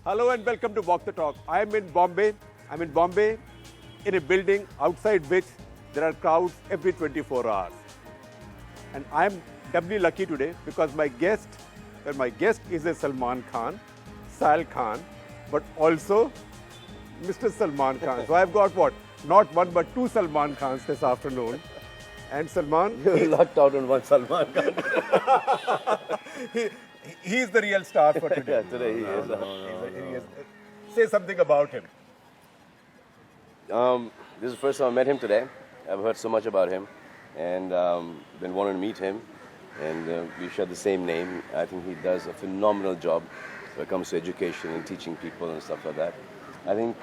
Hello and welcome to Walk the Talk. I am in Bombay. I'm in Bombay in a building outside which there are crowds every 24 hours. And I'm doubly lucky today because my guest is a Salman Khan, Sal Khan, but also Mr. Salman Khan. So I've got what? Not one but two Salman Khans this afternoon. And Salman... You lucked out on one Salman Khan. He's the real star for today. Yeah, today he is. He is. Say something about him. This is the first time I met him today. I've heard so much about him and been wanting to meet him. And we share the same name. I think he does a phenomenal job when it comes to education and teaching people and stuff like that. I think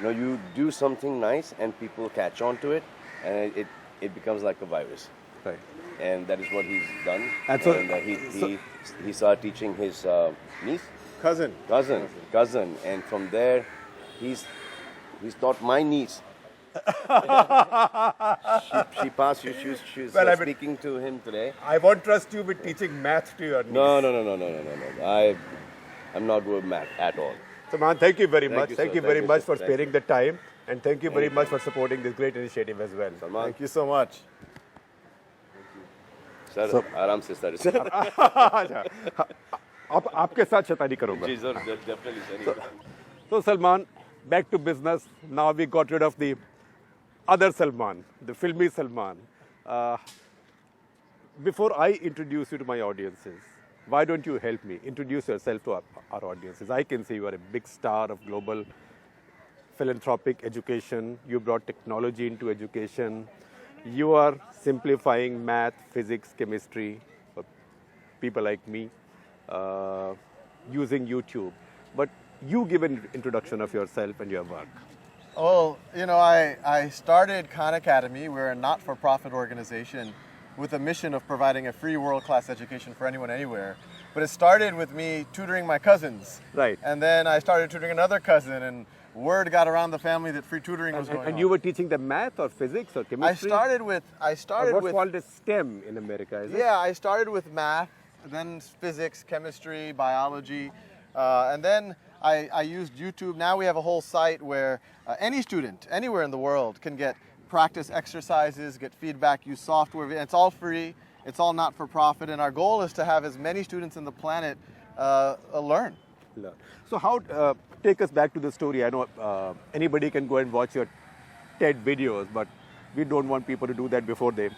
you do something nice and people catch on to it, and it becomes like a virus. Right. And that is what he's done. And so, he started teaching his niece, cousin, and from there, he's taught my niece. she passed. She's speaking to him today. I won't trust you with teaching math to your niece. No. I'm not good with math at all. Salman, thank you very much. You, thank sir. you very Thank much you, for sir. sparing the time, and thank you very much for supporting this great initiative as well. Salman. Thank you so much. Sir, आराम से sir. अब आपके साथ शैतानी करूँगा. जी sir, definitely sir. So Salman, back to business. Now we got rid of the other Salman, the filmy Salman. Before I introduce you to my audiences, why don't you help me introduce yourself to our audiences? I can say you are a big star of global philanthropic education. You brought technology into education. You are simplifying math, physics, chemistry for people like me using YouTube. But you give an introduction of yourself and your work. Oh, I started Khan Academy. We're a not-for-profit organization with a mission of providing a free world-class education for anyone, anywhere. But it started with me tutoring my cousins. Right. And then I started tutoring another cousin, and word got around the family that free tutoring was going on. And you were teaching them math or physics or chemistry? I started what's with called a STEM in America, is it? Yeah, I started with math, then physics, chemistry, biology, and then I used YouTube. Now we have a whole site where any student, anywhere in the world, can get practice exercises, get feedback, use software. It's all free. It's all not for profit. And our goal is to have as many students in the planet learn. So how, take us back to the story. I know anybody can go and watch your TED videos, but we don't want people to do that before they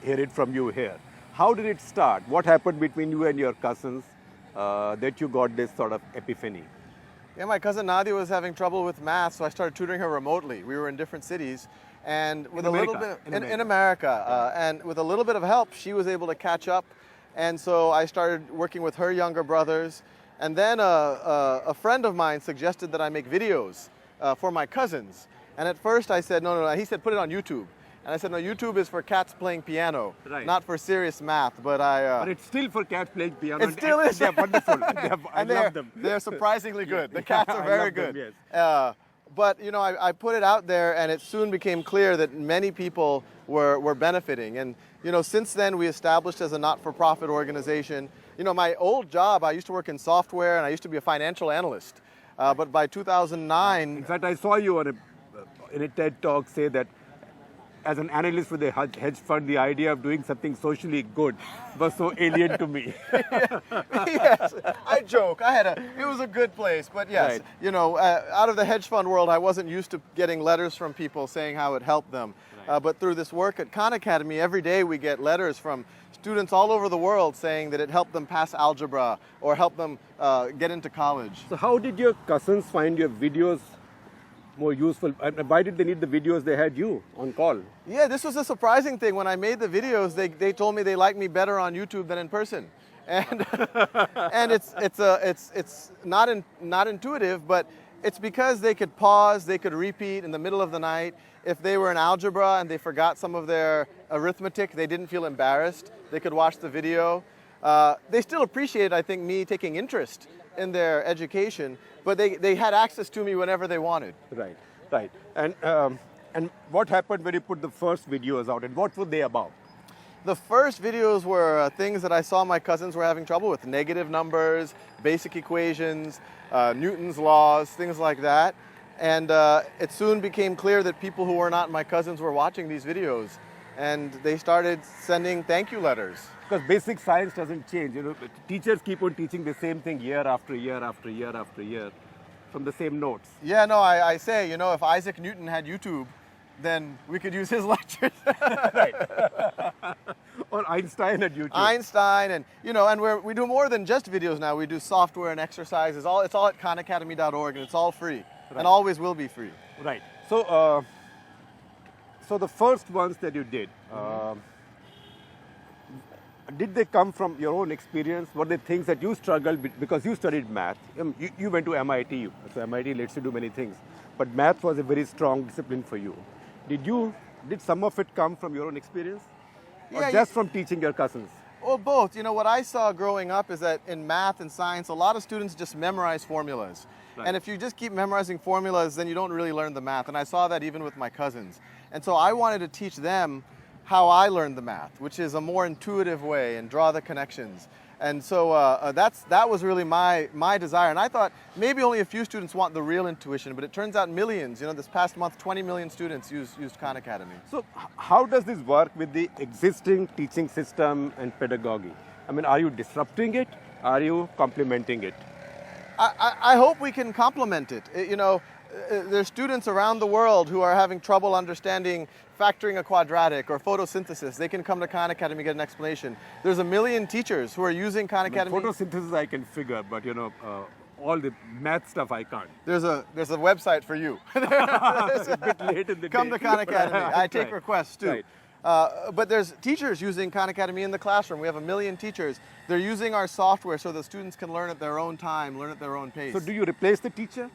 hear it from you here. How did it start? What happened between you and your cousins that you got this sort of epiphany? Yeah, my cousin Nadia was having trouble with math, so I started tutoring her remotely. We were in different cities, and with In a America. little bit in America, and with a little bit of help, she was able to catch up. And so I started working with her younger brothers, and then a friend of mine suggested that I make videos for my cousins. And at first I said no. He said put it on YouTube. And I said, no, YouTube is for cats playing piano, not for serious math. But it's still for cats playing piano. It still is. They're wonderful. I love them. They're surprisingly good. The cats are very good. Them, yes. But I put it out there, and it soon became clear that many people were benefiting. And since then, we established as a not-for-profit organization. My old job, I used to work in software, and I used to be a financial analyst. But by 2009, in fact, I saw you in a TED talk say that as an analyst with a hedge fund, the idea of doing something socially good was so alien to me. Yes, I joke. It was a good place, but yes, Right. Out of the hedge fund world, I wasn't used to getting letters from people saying how it helped them. But through this work at Khan Academy, every day we get letters from students all over the world saying that it helped them pass algebra or helped them get into college. So how did your cousins find your videos more useful? And why did they need the videos? They had you on call. Yeah, this was a surprising thing. When I made the videos, they told me they liked me better on YouTube than in person. And and it's not intuitive, but it's because they could pause, they could repeat in the middle of the night. If they were in algebra and they forgot some of their arithmetic, they didn't feel embarrassed. They could watch the video. They still appreciated, I think, me taking interest in their education, but they had access to me whenever they wanted. Right. And what happened when you put the first videos out, and what were they about? The first videos were things that I saw my cousins were having trouble with, negative numbers, basic equations, Newton's laws, things like that. And it soon became clear that people who were not my cousins were watching these videos, and they started sending thank you letters. Because basic science doesn't change. Teachers keep on teaching the same thing year after year after year after year from the same notes. Yeah, no, I say, if Isaac Newton had YouTube, then we could use his lectures. Right. Or Einstein at YouTube. Einstein, and and we do more than just videos now. We do software and exercises. It's all at khanacademy.org, and it's all free, and always will be free. Right. So, so the first ones that you did, did they come from your own experience? Were they things that you struggled with because you studied math? You went to MIT, so MIT lets you do many things. But math was a very strong discipline for you. Did some of it come from your own experience? Or just from teaching your cousins? Well, both. What I saw growing up is that in math and science, a lot of students just memorize formulas. Right. And if you just keep memorizing formulas, then you don't really learn the math. And I saw that even with my cousins. And so I wanted to teach them how I learned the math, which is a more intuitive way, and draw the connections. And so that was really my desire. And I thought maybe only a few students want the real intuition, but it turns out millions. This past month, 20 million students used Khan Academy. So how does this work with the existing teaching system and pedagogy? I mean, are you disrupting it? Are you complementing it? I hope we can complement it. There's students around the world who are having trouble understanding factoring a quadratic or photosynthesis. They can come to Khan Academy and get an explanation. There's a million teachers who are using Khan Academy. Photosynthesis I can figure, but all the math stuff I can't. There's a website for you. It's a bit late in the Come day. to Khan Academy. I take Right. requests too. Right. But there's teachers using Khan Academy in the classroom. We have 1 million teachers. They're using our software so the students can learn at their own time, learn at their own pace. So do you replace the teacher?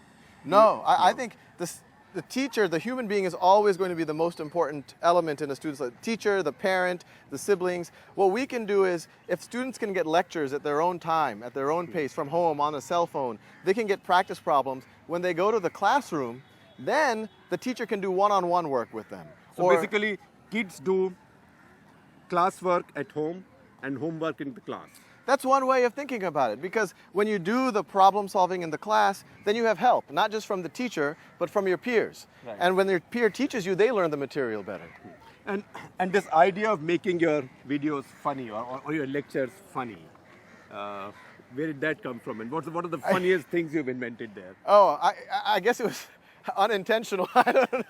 No, I think the teacher, the human being, is always going to be the most important element in a student's life. The teacher, the parent, the siblings. What we can do is, if students can get lectures at their own time, at their own pace, from home, on a cell phone, they can get practice problems. When they go to the classroom, then the teacher can do one-on-one work with them. So basically, kids do classwork at home and homework in the class. That's one way of thinking about it, because when you do the problem solving in the class, then you have help, not just from the teacher, but from your peers. Right. And when your peer teaches you, they learn the material better. And this idea of making your videos funny or your lectures funny, where did that come from? And what are the funniest things you've invented there? Oh, I guess it was unintentional. I don't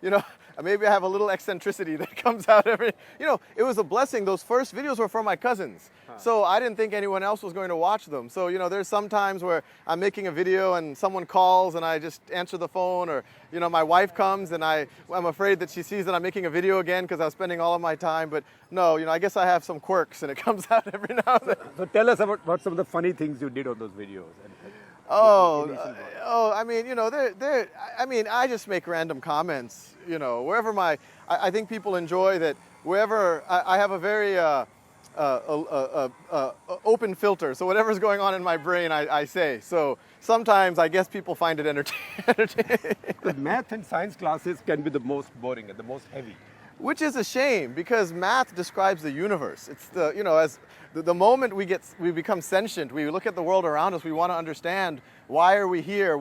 know. Maybe I have a little eccentricity that comes out every. It was a blessing. Those first videos were for my cousins, so I didn't think anyone else was going to watch them. So there's some times where I'm making a video and someone calls and I just answer the phone, or my wife comes and I'm afraid that she sees that I'm making a video again because I was spending all of my time. But no, I guess I have some quirks and it comes out every now and then. So tell us about some of the funny things you did on those videos. I just make random comments, wherever I think people enjoy that. Wherever I have a very open filter, so whatever's going on in my brain, I say. So sometimes I guess people find it entertaining. Because math and science classes can be the most boring and the most heavy. Which is a shame, because math describes the universe. It's as the moment we become sentient, we look at the world around us, we want to understand why are we here,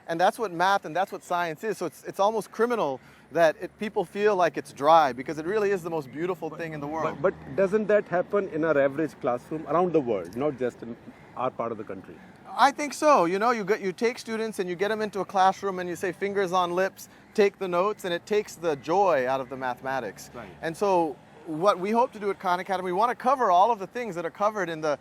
and that's what math and that's what science is. So it's almost criminal that people feel like it's dry, because it really is the most beautiful thing in the world. But doesn't that happen in our average classroom around the world, not just in our part of the country? I think so. You take students and you get them into a classroom and you say fingers on lips, take the notes, and it takes the joy out of the mathematics. Right. And so what we hope to do at Khan Academy, we want to cover all of the things that are covered in the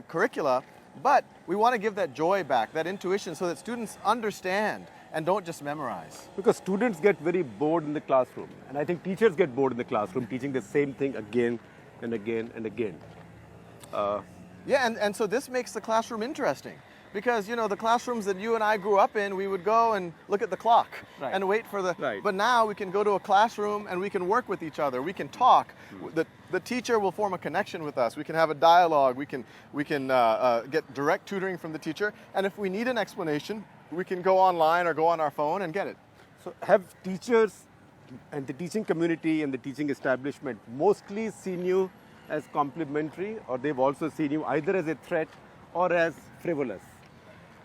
curricula, but we want to give that joy back, that intuition, so that students understand and don't just memorize. Because students get very bored in the classroom, and I think teachers get bored in the classroom teaching the same thing again and again and again. And so this makes the classroom interesting, because the classrooms that you and I grew up in, we would go and look at the clock and wait for the. Right. But now we can go to a classroom and we can work with each other. We can talk. The teacher will form a connection with us. We can have a dialogue. We can get direct tutoring from the teacher. And if we need an explanation, we can go online or go on our phone and get it. So have teachers and the teaching community and the teaching establishment mostly seen you as complimentary, or they've also seen you either as a threat or as frivolous?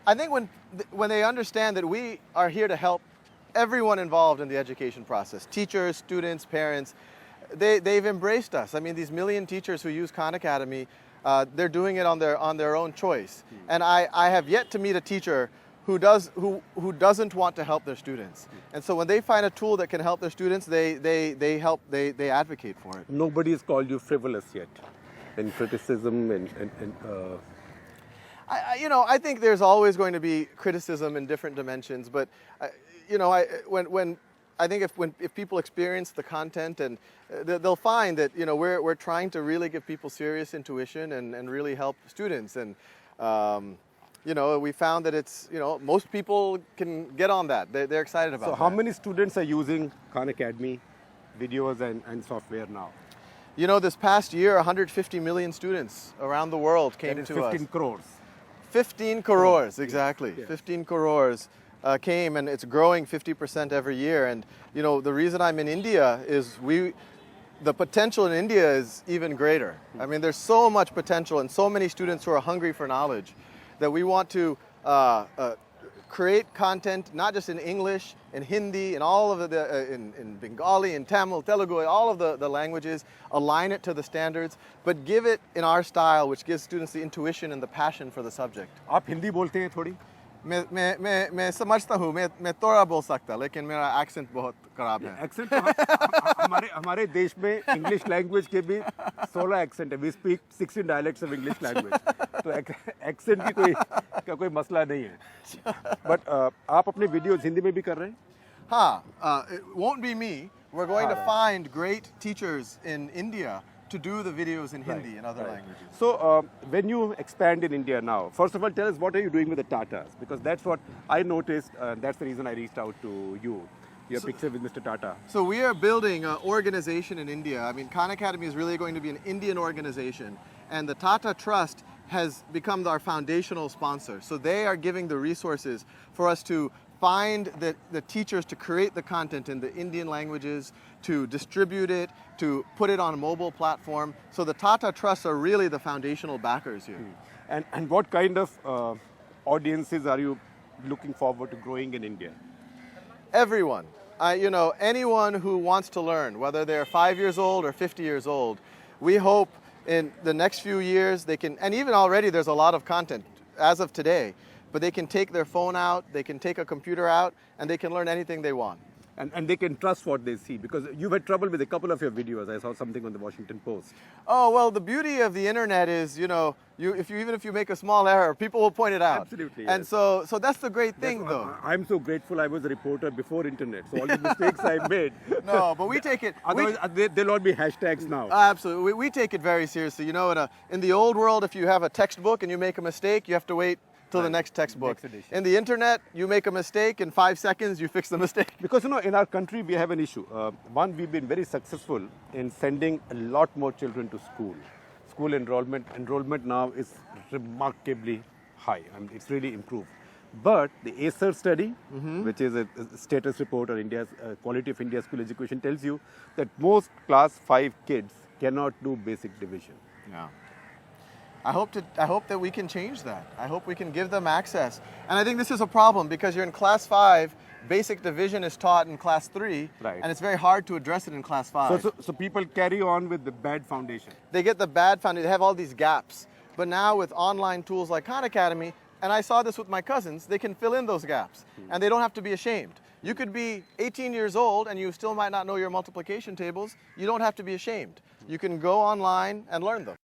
I think when they understand that we are here to help everyone involved in the education process, teachers, students, parents, they've embraced us. I mean, these million teachers who use Khan Academy, they're doing it on their own choice. And I have yet to meet a teacher who doesn't want to help their students. And so when they find a tool that can help their students, they advocate for it. Nobody has called you frivolous yet in criticism I think there's always going to be criticism in different dimensions, but I think if people experience the content, and they'll find that we're trying to really give people serious intuition and really help students. And we found that it's most people can get on that. They're excited about. So how many students are using Khan Academy videos and software now? This past year, 150 million students around the world came that is to 15 us. crores. 15 crores, exactly. Yeah. 15 crores came, and it's growing 50% every year. And the reason I'm in India is the potential in India is even greater. I mean, there's so much potential and so many students who are hungry for knowledge that we want to create content, not just in English, in Hindi, in all of in Bengali, in Tamil, Telugu, all of the languages, align it to the standards, but give it in our style, which gives students the intuition and the passion for the subject. आप हिंदी बोलते हैं थोड़ी? मैं समझता हूँ, मैं थोड़ा बोल सकता, लेकिन मेरा एक्सेंट बहुत खराब है. एक्सेंट हमारे देश में इंग्लिश लैंग्वेज के भी 16 एक्सेंट है. We speak 16 dialects of English language. तो एक्सेंट की कोई मसला नहीं है. बट आप अपने वीडियोस हिंदी में भी कर रहे हैं? हाँ, it won't be me. We're going to find great teachers in India to do the videos in Hindi and other languages. So when you expand in India now, first of all, tell us what are you doing with the Tatas? Because that's what I noticed, and that's the reason I reached out to you. Your picture with Mr. Tata. So we are building an organization in India. I mean, Khan Academy is really going to be an Indian organization, and the Tata Trust has become our foundational sponsor. So they are giving the resources for us to find the teachers to create the content in the Indian languages, to distribute it, to put it on a mobile platform. So the Tata Trusts are really the foundational backers here. And what kind of audiences are you looking forward to growing in India? Everyone. Anyone who wants to learn, whether they're 5 years old or 50 years old, we hope in the next few years they can, and even already there's a lot of content as of today, but they can take their phone out, they can take a computer out, and they can learn anything they want. And they can trust what they see, because you've had trouble with a couple of your videos. I saw something on the Washington Post. Oh, well, the beauty of the internet is, even if you make a small error, people will point it out. Absolutely. And yes. so that's the great thing, though. I'm so grateful I was a reporter before internet, so all the mistakes I made. No, but we take it. Otherwise, there'll all be hashtags now. Absolutely. We take it very seriously. In the old world, if you have a textbook and you make a mistake, you have to wait till the next textbook. In the internet, you make a mistake, in 5 seconds, you fix the mistake. Because, in our country, we have an issue. One, we've been very successful in sending a lot more children to school. School enrollment now is remarkably high. I mean, it's really improved. But the ACER study, which is a status report on India's quality of India's school education, tells you that most class 5 kids cannot do basic division. Yeah. I hope that we can change that. I hope we can give them access. And I think this is a problem because you're in class 5, basic division is taught in class 3, right, and it's very hard to address it in class 5. So people carry on with the bad foundation. They get the bad foundation, they have all these gaps. But now with online tools like Khan Academy, and I saw this with my cousins, they can fill in those gaps and they don't have to be ashamed. You could be 18 years old and you still might not know your multiplication tables. You don't have to be ashamed. You can go online and learn them.